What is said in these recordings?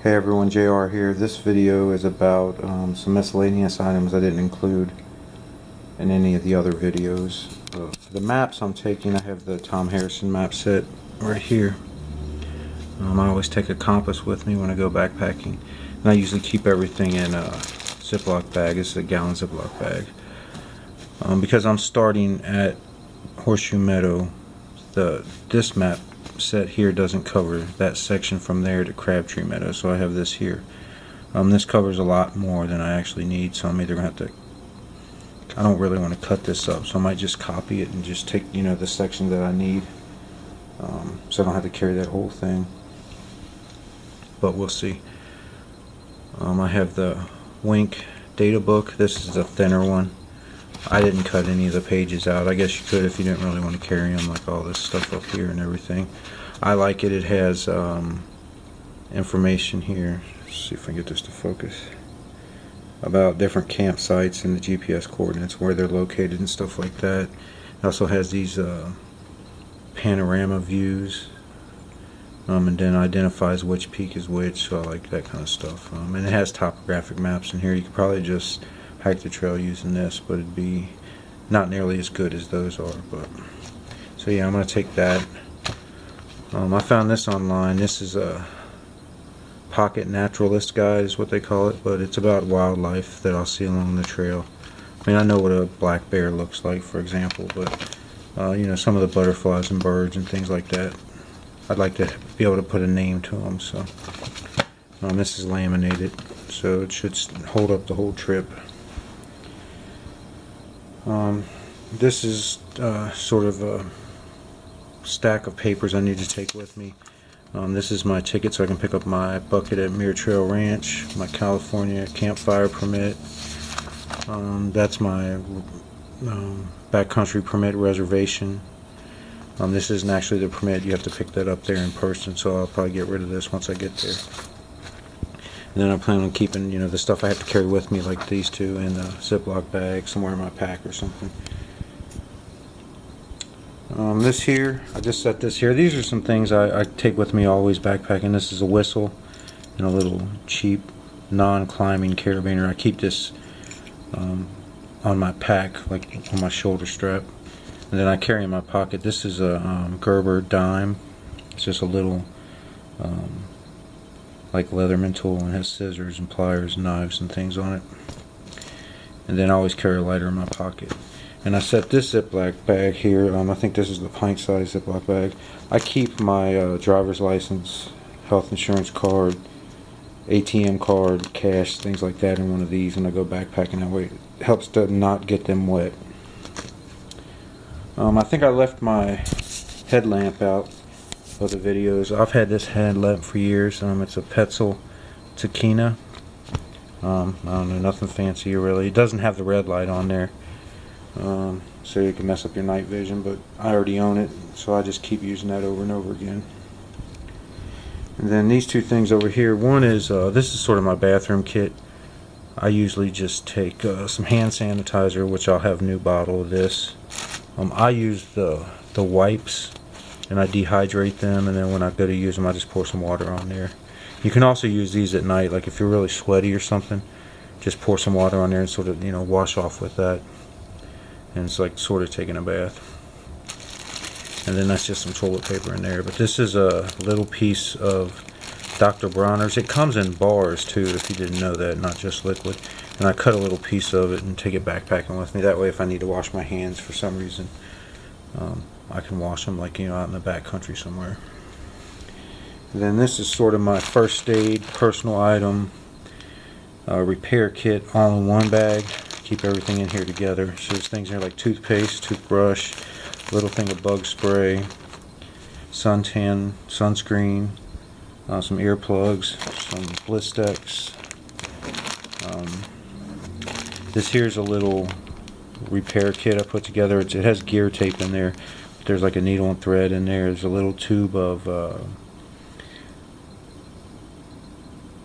Hey everyone, JR here. This video is about some miscellaneous items I didn't include in any of the other videos. For the maps I'm taking, I have the Tom Harrison map set right here. I always take a compass with me when I go backpacking, and I usually keep everything in a Ziploc bag. It's a gallon Ziploc bag. Because I'm starting at Horseshoe Meadow, this map set here doesn't cover that section from there to Crabtree Meadow, so I have this here. This covers a lot more than I actually need, so I'm either going to have to, I don't really want to cut this up, so I might just copy it and just take, the section that I need, so I don't have to carry that whole thing, but we'll see. I have the Wink data book. This is a thinner one. I didn't cut any of the pages out. I guess you could if you didn't really want to carry them, like all this stuff up here and everything. I like it. It has information here. Let's see if I can get this to focus. About different campsites and the GPS coordinates, where they're located and stuff like that. It also has these panorama views. And then identifies which peak is which, so I like that kind of stuff. And it has topographic maps in here. You could probably just hike the trail using this, but it'd be not nearly as good as those are. But so yeah, I'm gonna take that. I found this online. This is a pocket naturalist guide is what they call it, but it's about wildlife that I'll see along the trail. I mean, I know what a black bear looks like, for example, but some of the butterflies and birds and things like that, I'd like to be able to put a name to them. So this is laminated, so it should hold up the whole trip. This is sort of a stack of papers I need to take with me. This is my ticket so I can pick up my bucket at Muir Trail Ranch, my California campfire permit. That's my backcountry permit reservation. This isn't actually the permit. You have to pick that up there in person, so I'll probably get rid of this once I get there. And then I plan on keeping, the stuff I have to carry with me, like these two, in a Ziploc bag somewhere in my pack or something. This here, I just set this here. These are some things I take with me always backpacking. This is a whistle and a little cheap non-climbing carabiner. I keep this on my pack, like on my shoulder strap. And then I carry in my pocket. This is a Gerber dime. It's just a little like Leatherman tool, and has scissors and pliers and knives and things on it. And then I always carry a lighter in my pocket. And I set this Ziploc bag here. I think this is the pint size Ziploc bag. I keep my driver's license, health insurance card, ATM card, cash, things like that in one of these, and I go backpacking that way. It helps to not get them wet. I think I left my headlamp out of the videos. I've had this headlamp for years. It's a Petzl Takina. I don't know, nothing fancy really. It doesn't have the red light on there, so you can mess up your night vision, but I already own it, so I just keep using that over and over again. And then these two things over here. One is, this is sort of my bathroom kit. I usually just take some hand sanitizer, which I'll have a new bottle of this. I use the wipes, and I dehydrate them, and then when I go to use them I just pour some water on there. You can also use these at night, like if you're really sweaty or something, just pour some water on there and sort of wash off with that, and it's like sort of taking a bath. And then that's just some toilet paper in there. But this is a little piece of Dr. Bronner's. It comes in bars too, if you didn't know that, not just liquid. And I cut a little piece of it and take it backpacking with me. That way if I need to wash my hands for some reason, I can wash them, like out in the back country somewhere. And then this is sort of my first aid personal item repair kit, all in one bag. Keep everything in here together. So there's things in here like toothpaste, toothbrush, a little thing of bug spray, suntan, sunscreen, some earplugs, some Blistex. This here's a little repair kit I put together. It has gear tape in there. There's like a needle and thread in there. There's a little tube of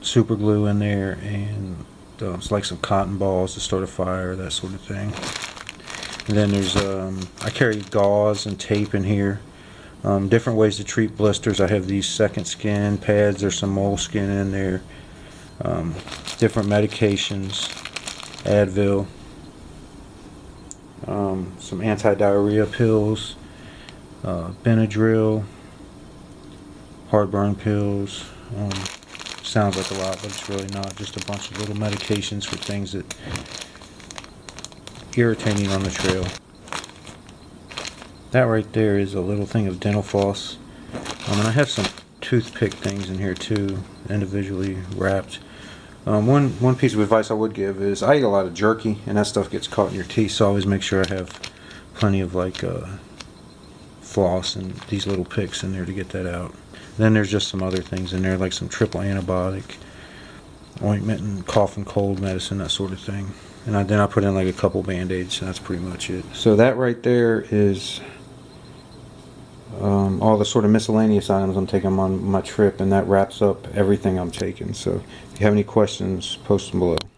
super glue in there, and it's like some cotton balls to start a fire, that sort of thing. And then there's I carry gauze and tape in here. Different ways to treat blisters. I have these second skin pads. There's some moleskin in there. Different medications. Advil. Some anti-diarrhea pills. Benadryl. Heartburn pills. Sounds like a lot, but it's really not. Just a bunch of little medications for things that irritating on the trail. That right there is a little thing of dental floss. And I have some toothpick things in here too, individually wrapped. One piece of advice I would give is I eat a lot of jerky, and that stuff gets caught in your teeth, so I always make sure I have plenty of like floss and these little picks in there to get that out. Then there's just some other things in there, like some triple antibiotic ointment and cough and cold medicine, that sort of thing. And then I put in like a couple band-aids, and that's pretty much it. So that right there is all the sort of miscellaneous items I'm taking on my trip, and that wraps up everything I'm taking. So if you have any questions, post them below.